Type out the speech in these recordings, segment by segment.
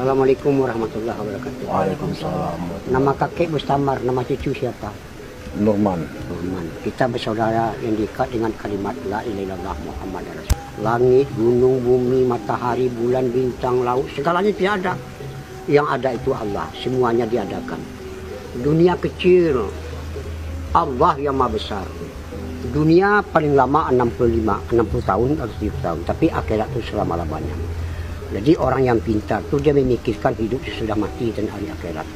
Assalamualaikum warahmatullahi wabarakatuh. Waalaikumsalam. Nama kakek Mustamar, nama cucu siapa? Nurman. Nurman. Kita bersaudara yang diikat dengan kalimat La ilaha illallah Muhammad Rasul. Langit, gunung, bumi, matahari, bulan, bintang, laut, segalanya tidak ada. Yang ada itu Allah, semuanya diadakan. Dunia kecil, Allah yang maha besar. Dunia paling lama 60 tahun atau 70 tahun, tapi akhirat itu selama-lamanya. Jadi orang yang pintar itu dia memikirkan hidup sesudah mati dan hari akhirat.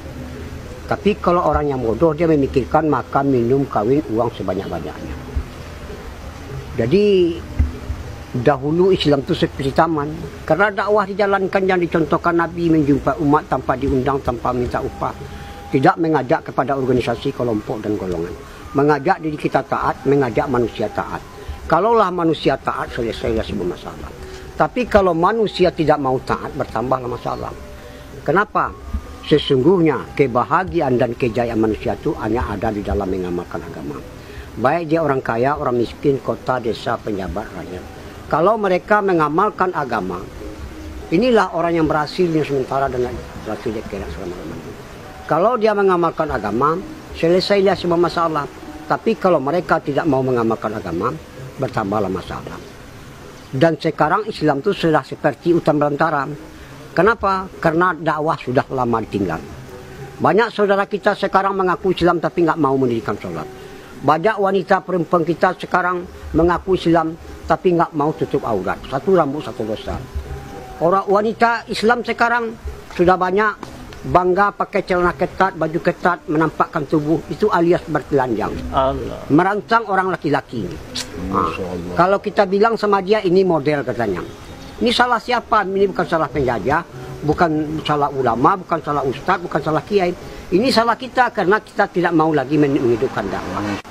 Tapi kalau orang yang bodoh dia memikirkan makan, minum, kawin, uang sebanyak-banyaknya. Jadi dahulu Islam itu seperti taman. Karena dakwah dijalankan yang dicontohkan Nabi, menjumpai umat tanpa diundang, tanpa minta upah. Tidak mengajak kepada organisasi, kelompok dan golongan. Mengajak diri kita taat, mengajak manusia taat. Kalaulah manusia taat, selesailah semua masalah. Tapi kalau manusia tidak mau taat, bertambahlah masalah. Kenapa? Sesungguhnya kebahagiaan dan kejayaan manusia itu hanya ada di dalam mengamalkan agama. Baik dia orang kaya, orang miskin, kota, desa, penjabat, rakyat. Kalau mereka mengamalkan agama, inilah orang yang berhasil yang sementara dan berhasil di akhirat selama-lamanya. Kalau dia mengamalkan agama, selesailah semua masalah. Tapi kalau mereka tidak mau mengamalkan agama, bertambahlah masalah. Dan sekarang Islam itu sudah seperti hutan belantara. Kenapa? Karena dakwah sudah lama ditinggal. Banyak saudara kita sekarang mengaku Islam tapi nggak mau mendirikan sholat. Banyak wanita perempuan kita sekarang mengaku Islam tapi nggak mau tutup aurat. Satu rambut, satu dosa. Orang wanita Islam sekarang sudah banyak bangga pakai celana ketat, baju ketat, menampakkan tubuh. Itu alias bertelanjang. Allah. Merancang orang laki-laki. Kalau kita bilang sama dia ini model katanya. Ini salah siapa? Ini bukan salah penjajah, bukan salah ulama, bukan salah ustadz, bukan salah kiai. Ini salah kita karena kita tidak mau lagi menghidupkan dakwah.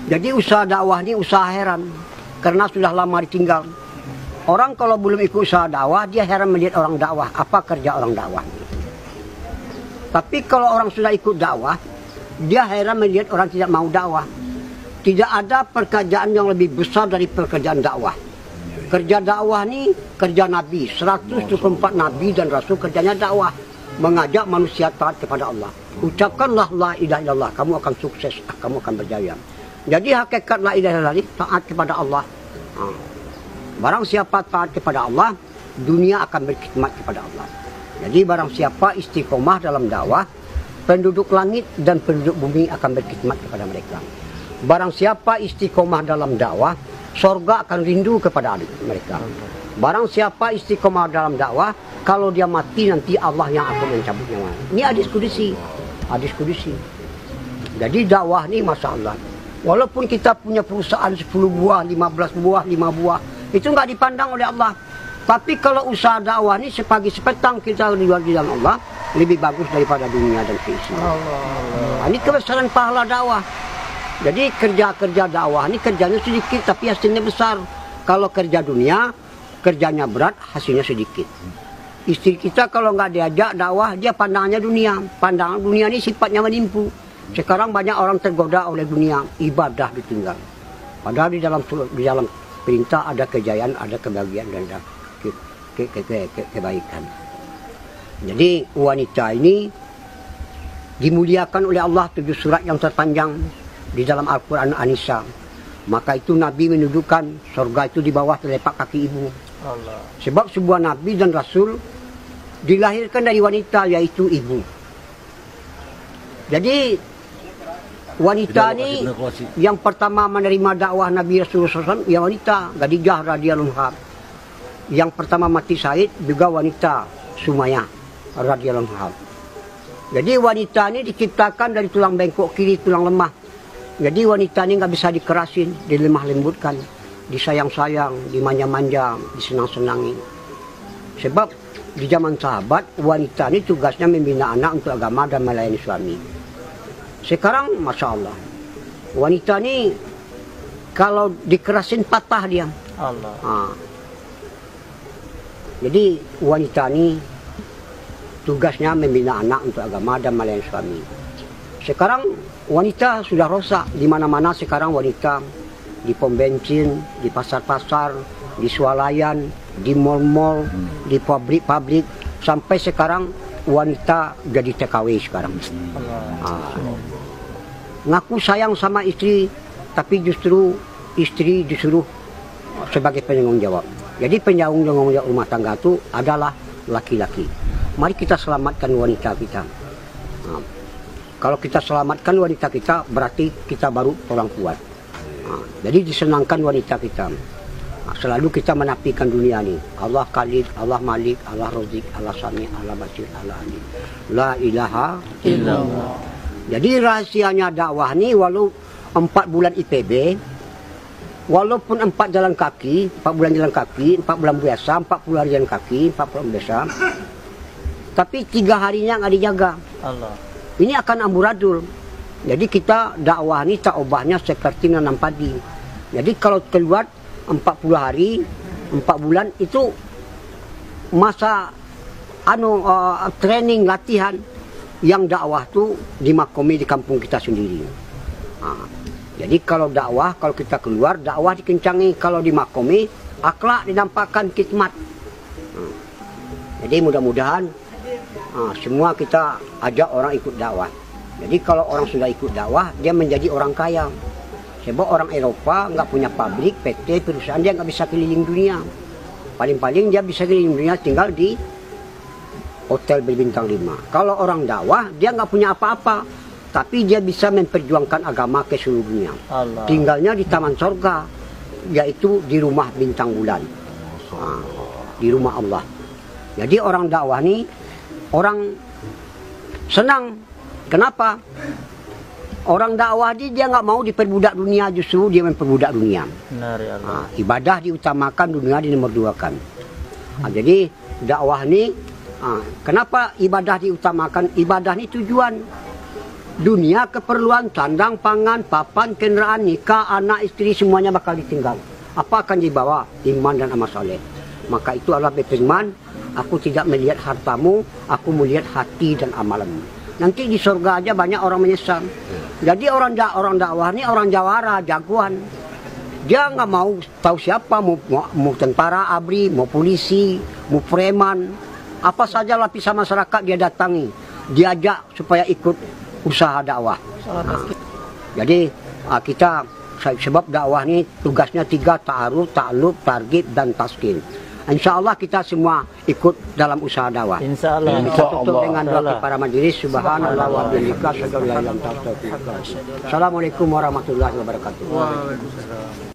Jadi usaha dakwah ini usaha heran karena sudah lama ditinggal. Orang kalau belum ikut usaha dakwah dia heran melihat orang dakwah. Apa kerja orang dakwah? Tapi kalau orang sudah ikut dakwah, dia heran melihat orang tidak mau dakwah. Tidak ada pekerjaan yang lebih besar dari pekerjaan dakwah. Kerja dakwah ini kerja Nabi. 124 Nabi dan Rasul kerjanya dakwah. Mengajak manusia taat kepada Allah. Ucapkanlah la ilaha illallah. Kamu akan sukses. Kamu akan berjaya. Jadi hakikat la ilaha illallah taat kepada Allah. Barang siapa taat kepada Allah, dunia akan berkhidmat kepada Allah. Jadi barang siapa istiqomah dalam dakwah, penduduk langit dan penduduk bumi akan berkhidmat kepada mereka. Barang siapa istiqomah dalam dakwah, sorga akan rindu kepada mereka. Barang siapa istiqomah dalam dakwah, kalau dia mati nanti Allah yang akan mencabut nyawa. Ini hadis kudusi. Hadis kudusi. Jadi dakwah ini Masya Allah. Walaupun kita punya perusahaan 10 buah, 15 buah, 5 buah, itu nggak dipandang oleh Allah. Tapi kalau usaha dakwah ini sepagi sepetang kita di dalam Allah, lebih bagus daripada dunia dan keisinya. Ini kebesaran pahala dakwah. Jadi kerja-kerja dakwah ini kerjanya sedikit tapi hasilnya besar. Kalau kerja dunia, kerjanya berat, hasilnya sedikit. Istri kita kalau nggak diajak dakwah, dia pandangannya dunia. Pandangan dunia ini sifatnya menipu. Sekarang banyak orang tergoda oleh dunia, ibadah ditinggal. Padahal di dalam perintah ada kejayaan, ada kebahagiaan dan ada kebaikan. Jadi wanita ini dimuliakan oleh Allah 7 surat yang terpanjang di dalam Al-Quran An-Nisa. Maka itu Nabi menunjukkan surga itu di bawah telapak kaki ibu. Allah. Sebab sebuah Nabi dan Rasul dilahirkan dari wanita, yaitu ibu. Jadi wanita ini yang pertama menerima dakwah Nabi Rasulullah SAW, ya wanita Khadijah radhiyallahu anha. Yang pertama mati syahid juga wanita Sumayyah radhiyallahu anha. Jadi wanita ini diciptakan dari tulang bengkok kiri, tulang lemah. Jadi wanita ini nggak bisa dikerasin, dilemah lembutkan, disayang-sayang, dimanja-manja, disenang-senangi. Sebab di zaman sahabat, wanita ini tugasnya membina anak untuk agama dan melayani suami. Sekarang, Masya Allah, wanita ini kalau dikerasin patah dia. Allah. Jadi wanita ini tugasnya membina anak untuk agama dan melayani suami. Sekarang wanita sudah rosak di mana-mana. Sekarang wanita di pom bensin, di pasar-pasar, di swalayan, di mal-mal, di pabrik-pabrik, Sampai sekarang wanita jadi TKW sekarang. Ngaku sayang sama istri, tapi justru istri disuruh sebagai penanggung jawab. Jadi penanggung jawab rumah tangga itu adalah laki-laki. Mari kita selamatkan wanita kita. Kalau kita selamatkan wanita kita, berarti kita baru orang kuat. Jadi disenangkan wanita kita. Selalu kita menafikan dunia ini. Allah Khalid, Allah Malik, Allah Razik, Allah Sami, Allah Basir, Allah Alim. La ilaha illallah. Jadi rahasianya dakwah ini, walau 4 bulan IPB, walaupun 4 jalan kaki, 4 bulan jalan kaki, 4 bulan biasa, 40 hari jalan kaki, 40 biasa, tapi 3 harinya nggak dijaga. Allah. Ini akan amburadul. Jadi kita dakwah ini tak obahnya seperti nanam padi. Jadi kalau keluar 40 hari, 4 bulan itu masa training latihan yang dakwah tu dimakomi di kampung kita sendiri. Jadi kalau dakwah, kalau kita keluar dakwah dikencangi, kalau dimakomi akhlak dinampakkan khidmat. Jadi mudah-mudahan semua kita ajak orang ikut dakwah. Jadi kalau orang sudah ikut dakwah, dia menjadi orang kaya. Sebab orang Eropa nggak punya pabrik, PT, perusahaan, dia nggak bisa keliling dunia. Paling-paling dia bisa keliling dunia tinggal di hotel berbintang 5. Kalau orang dakwah, dia nggak punya apa-apa, tapi dia bisa memperjuangkan agama ke seluruh dunia. Allah. Tinggalnya di taman sorga, yaitu di rumah bintang bulan, di rumah Allah. Jadi orang dakwah ini orang senang. Kenapa? Orang dakwah dia nggak mau diperbudak dunia, justru dia memperbudak dunia. Benar ya Allah. Ibadah diutamakan, dunia dinomor 2-kan. Jadi dakwah ini, kenapa ibadah diutamakan? Ibadah ini tujuan. Dunia keperluan, sandang, pangan, papan, kendaraan, nikah, anak, istri, semuanya bakal ditinggal. Apa akan dibawa? Iman dan amal soleh. Maka itu Allah berfirman, aku tidak melihat hartamu, aku melihat hati dan amalanmu. Nanti di surga aja banyak orang menyesal. Jadi orang dakwah ini orang jawara, jagoan. Dia nggak mau tahu siapa, mau tentara, ABRI, mau polisi, mau preman, apa saja lapisan masyarakat dia datangi, diajak supaya ikut usaha dakwah. Jadi kita, sebab dakwah ini tugasnya 3, ta'aruf, ta'aluf, targhib, dan taskin. Insya Allah kita semua ikut dalam usaha dakwah. Insya Allah. Kita tutup dengan doa para majelis. Subhanallah wa bihamdihi. Assalamualaikum warahmatullahi wabarakatuh.